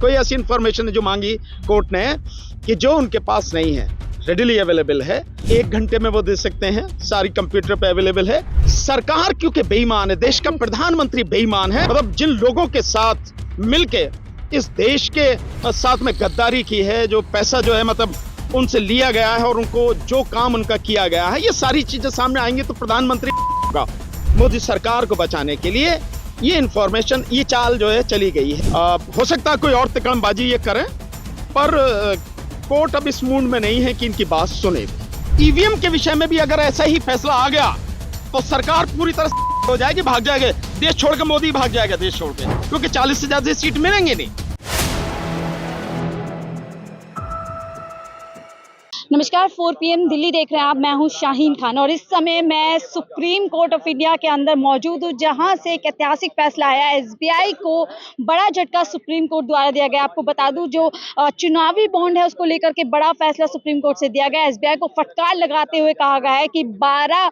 कोई ऐसी इंफॉर्मेशन है जो मांगी कोर्ट ने कि जो उनके पास नहीं है, रेडिली अवेलेबल है, 1 घंटे में वो दे सकते हैं, सारी कंप्यूटर पे अवेलेबल है। सरकार क्योंकि बेईमान है, देश का प्रधानमंत्री बेईमान है, मतलब जिन लोगों के साथ मिलके इस देश के साथ में गद्दारी की है, जो पैसा जो है मतलब उनसे लिया गया है और उनको जो काम उनका किया गया है, ये सारी चीजें सामने आएंगी तो प्रधानमंत्री का मोदी सरकार को बचाने के लिए ये इंफॉर्मेशन, ये चाल जो है चली गई है। हो सकता है कोई और तिकड़मबाजी ये करें, पर कोर्ट अब इस मूड में नहीं है कि इनकी बात सुने। ईवीएम के विषय में भी अगर ऐसा ही फैसला आ गया तो सरकार पूरी तरह से हो जाएगी, भाग जाएंगे देश छोड़ के, मोदी भाग जाएगा देश छोड़ के, क्योंकि 40 से ज्यादा सीट मिलेंगे नहीं। नमस्कार, 4 PM दिल्ली देख रहे हैं आप। मैं हूं शाहीन खान और इस समय मैं सुप्रीम कोर्ट ऑफ इंडिया के अंदर मौजूद हूं, जहां से एक ऐतिहासिक फैसला आया है। एसबीआई को बड़ा झटका सुप्रीम कोर्ट द्वारा दिया गया। आपको बता दूं, जो चुनावी बॉन्ड है उसको लेकर के बड़ा फैसला सुप्रीम कोर्ट से दिया गया। एसबीआई को फटकार लगाते हुए कहा गया है कि 12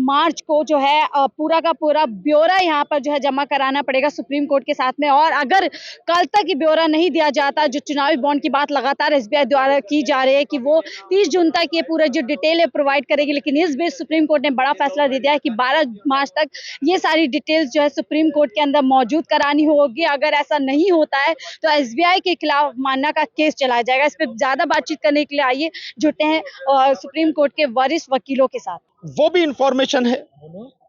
मार्च को जो है पूरा का पूरा ब्यौरा यहाँ पर जो है जमा कराना पड़ेगा सुप्रीम कोर्ट के साथ में, और अगर कल तक ये ब्यौरा नहीं दिया जाता, जो चुनावी बॉन्ड की बात लगातार एसबीआई द्वारा की जा रही है कि वो 30 जून तक ये पूरा जो डिटेल है प्रोवाइड करेगी, लेकिन इस बीच सुप्रीम कोर्ट ने बड़ा फैसला दे दिया है कि 12 मार्च तक ये सारी डिटेल्स जो है सुप्रीम कोर्ट के अंदर मौजूद करानी होगी। अगर ऐसा नहीं होता है तो एसबीआई के खिलाफ मानना का केस चलाया जाएगा। इस पर ज्यादा बातचीत करने के लिए आइए जुटे हैं सुप्रीम कोर्ट के वरिष्ठ वकीलों के साथ। वो भी इंफॉर्मेशन है,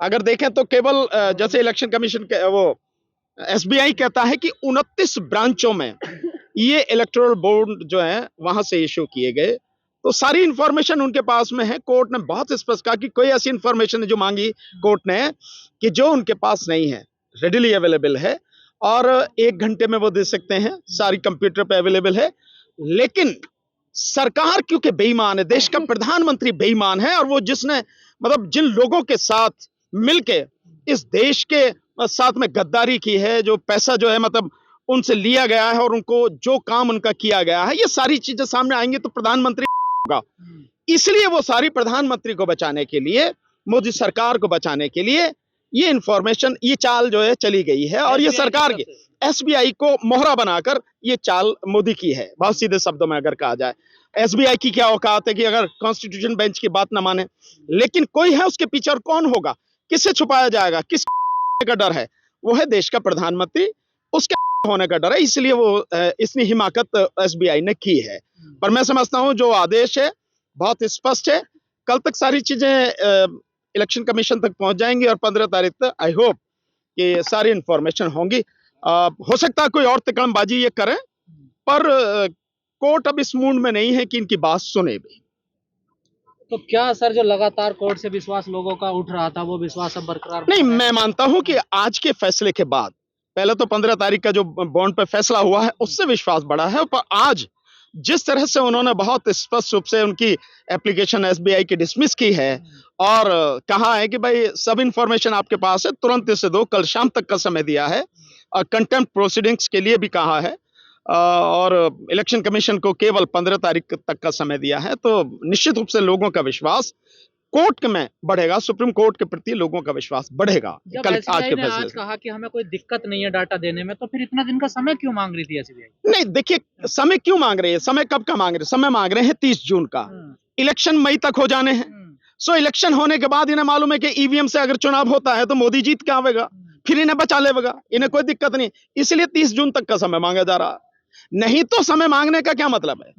अगर देखें तो केवल जैसे इलेक्शन कमीशन के वो एसबीआई कहता है कि 29 ब्रांचों में ये इलेक्टोरल बॉन्ड जो है वहां से इश्यू किए गए, तो सारी इंफॉर्मेशन उनके पास में है। कोर्ट ने बहुत स्पष्ट कहा कि कोई ऐसी इंफॉर्मेशन है जो मांगी कोर्ट ने कि जो उनके पास नहीं है, रेडिली अवेलेबल है, और 1 घंटे में वो दे सकते हैं, सारी कंप्यूटर पे अवेलेबल है। लेकिन सरकार क्योंकि बेईमान है, देश का प्रधानमंत्री बेईमान है, और वो जिसने मतलब जिन लोगों के साथ मिलके इस देश के साथ में गद्दारी की है, जो पैसा जो है मतलब उनसे लिया गया है और उनको जो काम उनका किया गया है, ये सारी चीजें सामने आएंगी तो प्रधानमंत्री होगा। इसलिए वो सारी प्रधानमंत्री को बचाने के लिए, मोदी सरकार को बचाने के लिए ये इंफॉर्मेशन, ये चाल जो है चली गई है, और ये सरकार की एसबीआई को मोहरा बनाकर ये चाल मोदी की है। बहुत सीधे शब्दों में अगर कहा जाए, एसबीआई की क्या औकात है कि अगर कॉन्स्टिट्यूशन बेंच की बात ना माने, लेकिन कोई है उसके पीछे, और कौन होगा, किससे छुपाया जाएगा, किस का डर है, वो है देश का प्रधानमंत्री, उसके होने का डर है। इसलिए वो इतनी हिमाकत एसबीआई ने की है। पर मैं समझता हूं जो आदेश है बहुत स्पष्ट है। कल तक सारी चीजें इलेक्शन कमीशन तक पहुंच जाएंगी और 15 तारीख तक आई होप कि सारी इंफॉर्मेशन होंगी। हो सकता है कोई और तिकड़मबाजी ये करें, पर कोर्ट अब इस मूड में नहीं है कि इनकी बात सुने भी। तो क्या सर, जो लगातार कोर्ट से विश्वास लोगों का उठ रहा था, वो विश्वास अब बरकरार नहीं, मैं मानता हूं कि आज के फैसले के बाद, पहले तो 15 तारीख का जो बॉन्ड पे फैसला हुआ है उससे विश्वास बढ़ा है, पर आज जिस तरह से उन्होंने बहुत स्पष्ट रूप से उनकी एप्लीकेशन एसबीआई की डिसमिस की है और कहा है कि भाई सब इंफॉर्मेशन आपके पास है, तुरंत इसे दो, कल शाम तक का समय दिया है, और कंटेम्प्ट प्रोसीडिंग्स के लिए भी कहा है, और इलेक्शन कमीशन को केवल 15 तारीख तक का समय दिया है, तो निश्चित रूप से लोगों का विश्वास कोर्ट में बढ़ेगा, सुप्रीम कोर्ट के प्रति लोगों का विश्वास बढ़ेगा। कल आज के फैसले आज कहा कि हमें कोई दिक्कत नहीं है डाटा देने में, तो फिर इतना दिन का समय क्यों मांग रही थी एसबीआई? नहीं, देखिए समय क्यों मांग रही है, समय कब का मांग रहे हैं? समय मांग रहे हैं 30 जून का। इलेक्शन मई तक हो जाने हैं। सो इलेक्शन होने के बाद इन्हें मालूम है कि ईवीएम से अगर चुनाव होता है तो मोदी जीत के आवेगा, फिर इन्हें बचा लेगा, इन्हें कोई दिक्कत नहीं, इसलिए 30 जून तक का समय मांगा जा रहा। नहीं तो समय मांगने का क्या मतलब है?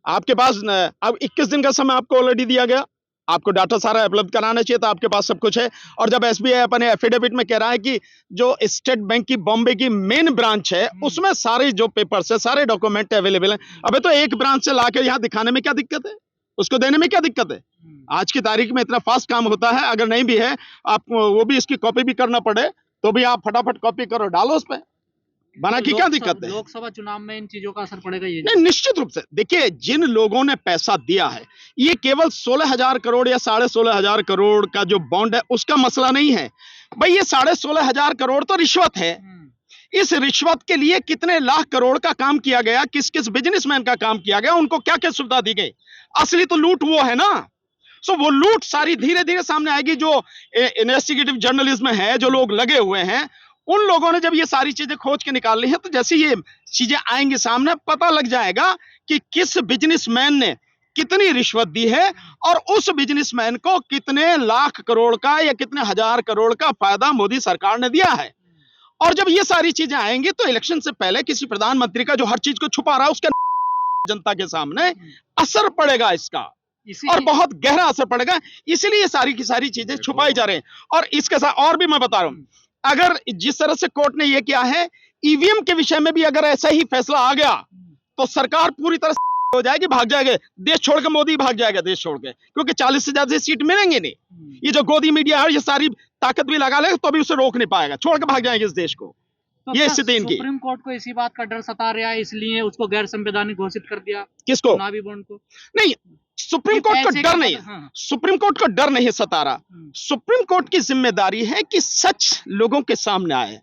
आपके पास अब 21 दिन का समय आपको ऑलरेडी दिया गया, आपको डाटा सारा उपलब्ध कराना चाहिए, तो आपके पास सब कुछ है। और जब एसबीआई अपने एफिडेविट में कह रहा है कि जो स्टेट बैंक की बॉम्बे की मेन ब्रांच है उसमें सारे जो पेपर्स है, सारे डॉक्यूमेंट अवेलेबल हैं, अबे तो एक ब्रांच से लाकर यहाँ दिखाने में क्या दिक्कत है, उसको देने में क्या दिक्कत है? आज की तारीख में इतना फास्ट काम होता है, अगर नहीं भी है आप वो भी इसकी कॉपी भी करना पड़े तो भी आप फटाफट कॉपी करो, डालो उस पर, बना की क्या दिक्कत है? लोकसभा चुनाव में इन चीजों का असर पड़ेगा ये? नहीं, निश्चित रूप से। देखिए, जिन लोगों ने पैसा दिया है, ये केवल 16,000 करोड़ या 16,500 करोड़ का जो बॉन्ड है उसका मसला नहीं है भाई, ये 16,500 करोड़ तो रिश्वत है। इस रिश्वत के लिए कितने लाख करोड़ का काम किया गया, किस किस बिजनेसमैन का काम किया गया, उनको क्या क्या सुविधा दी गई, असली तो लूट वो है ना। सो वो लूट सारी धीरे धीरे सामने आएगी। जो इन्वेस्टिगेटिव जर्नलिज्म है, जो लोग लगे हुए हैं, उन लोगों ने जब ये सारी चीजें खोज के निकाल ली हैं, तो जैसे ये चीजें आएंगी सामने, पता लग जाएगा कि किस बिजनेसमैन ने कितनी रिश्वत दी है और उस बिजनेसमैन को कितने लाख करोड़ का या कितने हजार करोड़ का फायदा मोदी सरकार ने दिया है। और जब ये सारी चीजें आएंगी तो इलेक्शन से पहले किसी प्रधानमंत्री का जो हर चीज को छुपा रहा है उसके जनता के सामने असर पड़ेगा इसका, और बहुत गहरा असर पड़ेगा। इसलिए सारी की सारी चीजें छुपाई जा रही हैं। और इसके साथ और भी मैं बता रहा हूं, अगर जिस तरह से कोर्ट ने यह किया है, ईवीएम के विषय में भी अगर ऐसा ही फैसला आ गया तो सरकार पूरी तरह से हो जाएगी, भाग जाएंगे देश छोड़ के, मोदी भाग जाएगा देश छोड़ के, क्योंकि 40 से ज्यादा सीट मिलेंगे नहीं। ये जो गोदी मीडिया है ये सारी ताकत भी लगा लेगा तो भी उसे रोक नहीं पाएगा, छोड़ के भाग जाएंगे इस देश को। तो ये स्थिति इनकी। सुप्रीम कोर्ट को इसी बात का डर सता रहा है, इसलिए उसको गैर संवैधानिक घोषित कर दिया। किसको? चुनावी बॉन्ड को। नहीं, सुप्रीम कोर्ट को डर नहीं, सुप्रीम कोर्ट को डर नहीं सता रहा। सुप्रीम कोर्ट की जिम्मेदारी है कि सच लोगों के सामने आए,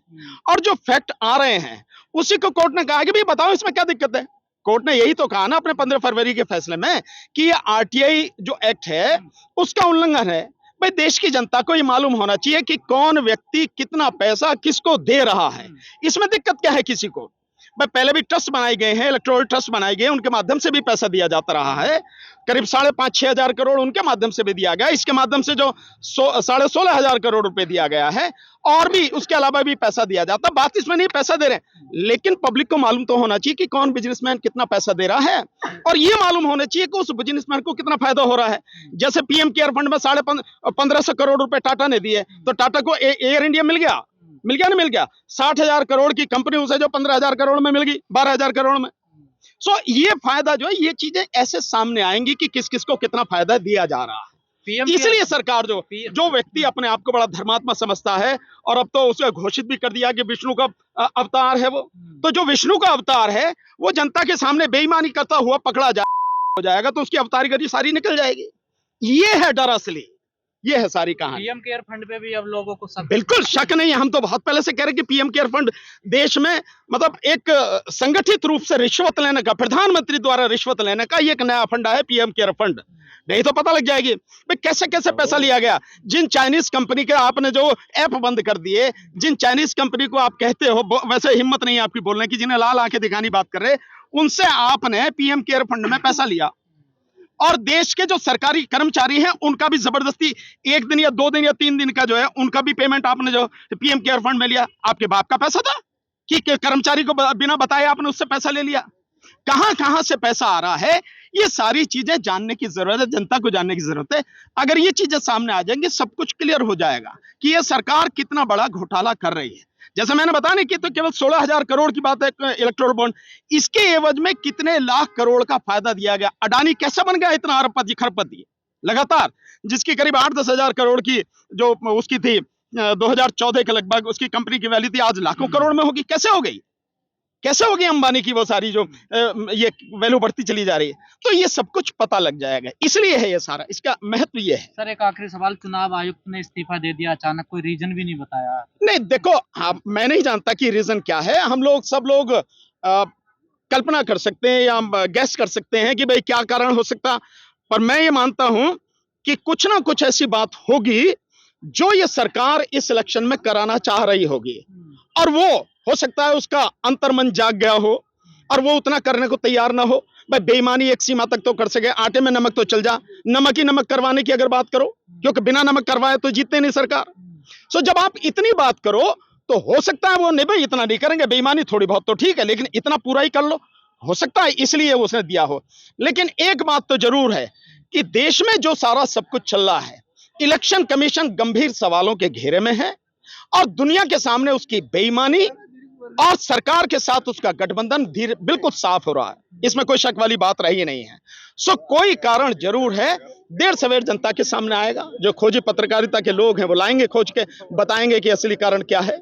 और जो फैक्ट आ रहे हैं उसी को कोर्ट ने कहा कि भाई बताओ इसमें क्या दिक्कत है। कोर्ट ने यही तो कहा ना अपने 15 फरवरी के फैसले में कि ये आरटीआई जो एक्ट है उसका उल्लंघन है। भाई देश की जनता को ये मालूम होना चाहिए कि कौन व्यक्ति कितना पैसा किसको दे रहा है। इसमें दिक्कत क्या है किसी को? भाई पहले भी ट्रस्ट बनाए गए हैं, इलेक्टोरल ट्रस्ट बनाए गए, उनके माध्यम से भी पैसा दिया जाता रहा है। करीब 5,500 हजार करोड़ उनके माध्यम से भी दिया गया, इसके माध्यम से जो 16,500 करोड़ रुपए दिया गया है, और भी उसके अलावा भी पैसा दिया जाता। बात इसमें नहीं पैसा दे रहे, लेकिन पब्लिक को मालूम तो होना चाहिए कि कौन बिजनेसमैन कितना पैसा दे रहा है, और ये मालूम होना चाहिए कि उस बिजनेसमैन को कितना फायदा हो रहा है। जैसे पीएम केयर फंड में 1550 करोड़ रुपए टाटा ने दिए, तो टाटा को एयर इंडिया मिल गया नहीं मिल गया? 60,000 करोड़ की कंपनी उसे जो 15,000 करोड़ में मिल गई, 12,000 करोड़ में। सो ये फायदा जो है, ये चीजें ऐसे सामने आएंगी कि किस किस को कितना फायदा दिया जा रहा है। इसलिए सरकार जो व्यक्ति अपने आप को बड़ा धर्मात्मा समझता है, और अब तो उसे घोषित भी कर दिया कि विष्णु का अवतार है वो, तो जो विष्णु का अवतार है वो जनता के सामने बेईमानी करता हुआ पकड़ा हो जाएगा, तो उसकी अवतारीगरी सारी निकल जाएगी। ये है डर असली, ये है सारी कहानी। पीएम केयर फंड पे भी अब लोगों को बिल्कुल शक नहीं है। हम तो बहुत पहले से कह रहे हैं कि पीएम केयर फंड देश में मतलब एक संगठित रूप से रिश्वत लेने का, प्रधानमंत्री द्वारा रिश्वत लेने का ये एक नया फंड है पीएम केयर फंड। नहीं तो पता लग जाएगी भाई कैसे कैसे पैसा लिया गया। जिन चाइनीज कंपनी के आपने जो ऐप बंद कर दिए, जिन चाइनीज कंपनी को आप कहते हो, वैसे हिम्मत नहीं है आपकी बोलने की, जिन्हें लाल आंखें दिखानी बात कर रहे, उनसे आपने पीएम केयर फंड में पैसा लिया। और देश के जो सरकारी कर्मचारी हैं उनका भी जबरदस्ती 1 दिन या 2 दिन या 3 दिन का जो है उनका भी पेमेंट आपने जो पीएम केयर फंड में लिया। आपके बाप का पैसा था कि कर्मचारी को बिना बताए आपने उससे पैसा ले लिया? कहां से पैसा आ रहा है, ये सारी चीजें जानने की जरूरत है, जनता को जानने की जरूरत है। अगर ये चीजें सामने आ जाएंगी सब कुछ क्लियर हो जाएगा कि ये सरकार कितना बड़ा घोटाला कर रही है। जैसे मैंने बताया नहीं कि तो केवल 16,000 करोड़ की बात है इलेक्टोरल बॉन्ड, इसके एवज में कितने लाख करोड़ का फायदा दिया गया। अडानी कैसे बन गया इतना अरबपति खरबपति लगातार, जिसकी करीब 8-10 हजार करोड़ की जो उसकी थी 2014 के लगभग उसकी कंपनी की वैल्यू थी, आज लाखों करोड़ में होगी। कैसे हो गई? कैसे होगी अंबानी की वो सारी जो ये वैल्यू बढ़ती चली जा रही है? तो ये सब कुछ पता लग जाएगा, इसलिए है ये सारा, इसका महत्व ये है। सर एक आखिरी सवाल, चुनाव आयुक्त ने इस्तीफा दे दिया अचानक, कोई रीजन भी नहीं बताया। नहीं देखो, मैं नहीं जानता कि रीजन क्या है। हम लोग सब लोग कल्पना कर सकते हैं या गैस कर सकते हैं कि भाई क्या कारण हो सकता, पर मैं ये मानता हूं कि कुछ ना कुछ ऐसी बात होगी जो ये सरकार इस इलेक्शन में कराना चाह रही होगी, और वो हो सकता है उसका अंतर्मन जाग गया हो और वो उतना करने को तैयार ना हो। भाई बेईमानी एक सीमा तक तो कर सके, आटे में नमक तो चल जा, नमक ही नमक करवाने की अगर बात करो, क्योंकि बिना नमक करवाए तो जीतते नहीं सरकार। सो जब आप इतनी बात करो तो हो सकता है वो नहीं भाई इतना नहीं करेंगे, बेईमानी थोड़ी बहुत तो ठीक है, लेकिन इतना पूरा ही कर लो, हो सकता है इसलिए उसने दिया हो। लेकिन एक बात तो जरूर है कि देश में जो सारा सब कुछ चल रहा है, इलेक्शन कमीशन गंभीर सवालों के घेरे में है, और दुनिया के सामने उसकी बेईमानी और सरकार के साथ उसका गठबंधन बिल्कुल साफ हो रहा है, इसमें कोई शक वाली बात रही नहीं है। सो कोई कारण जरूर है, देर सवेर जनता के सामने आएगा। जो खोजी पत्रकारिता के लोग हैं वो लाएंगे खोज के, बताएंगे कि असली कारण क्या है।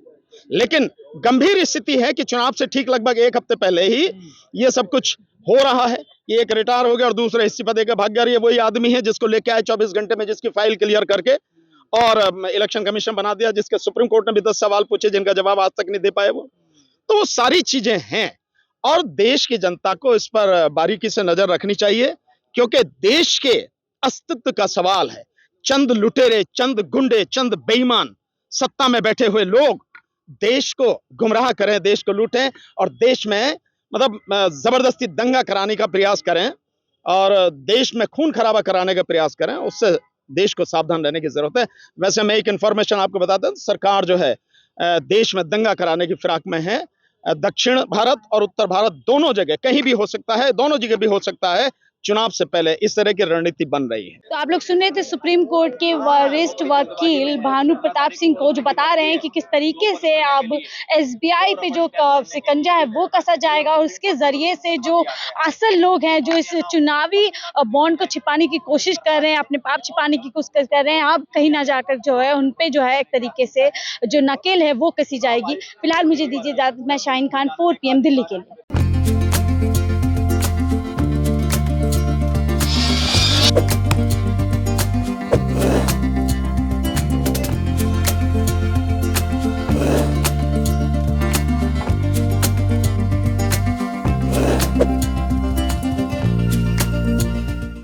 लेकिन गंभीर स्थिति है कि चुनाव से ठीक लगभग 1 हफ्ते पहले ही ये सब कुछ हो रहा है। ये एक रिटायर हो गया और दूसरा इस्तीफा देकर भाग गया। ये वही आदमी है जिसको लेके आए 24 घंटे में, जिसकी फाइल क्लियर करके और इलेक्शन कमीशन बना दिया, जिसके सुप्रीम कोर्ट ने भी 10 सवाल पूछे जिनका जवाब आज तक नहीं दे पाए वो। तो वो सारी चीजें हैं, और देश की जनता को इस पर बारीकी से नजर रखनी चाहिए, क्योंकि देश के अस्तित्व का सवाल है। चंद लुटेरे, चंद गुंडे, चंद बेईमान सत्ता में बैठे हुए लोग देश को गुमराह करें, देश को लूटें और देश में मतलब जबरदस्ती दंगा कराने का प्रयास करें और देश में खून खराबा कराने का प्रयास करें, उससे देश को सावधान रहने की जरूरत है। वैसे मैं एक इन्फॉर्मेशन आपको बताता हूं, सरकार जो है देश में दंगा कराने की फिराक में है। दक्षिण भारत और उत्तर भारत दोनों जगह कहीं भी हो सकता है, दोनों जगह भी हो सकता है, चुनाव से पहले इस तरह की रणनीति बन रही है। तो आप लोग सुन रहे थे सुप्रीम कोर्ट के वरिष्ठ वकील भानु प्रताप सिंह को, जो बता रहे हैं कि किस तरीके से अब एसबीआई पे जो शिकंजा है वो कसा जाएगा और उसके जरिए से जो असल लोग हैं जो इस चुनावी बॉन्ड को छिपाने की कोशिश कर रहे हैं, अपने पाप छिपाने की कोशिश कर रहे हैं, अब कहीं ना जाकर जो है उन पे जो है एक तरीके से जो नकेल है वो कसी जाएगी। फिलहाल मुझे दीजिए इजाजत, मैं शाहीन खान 4 PM दिल्ली के लिए।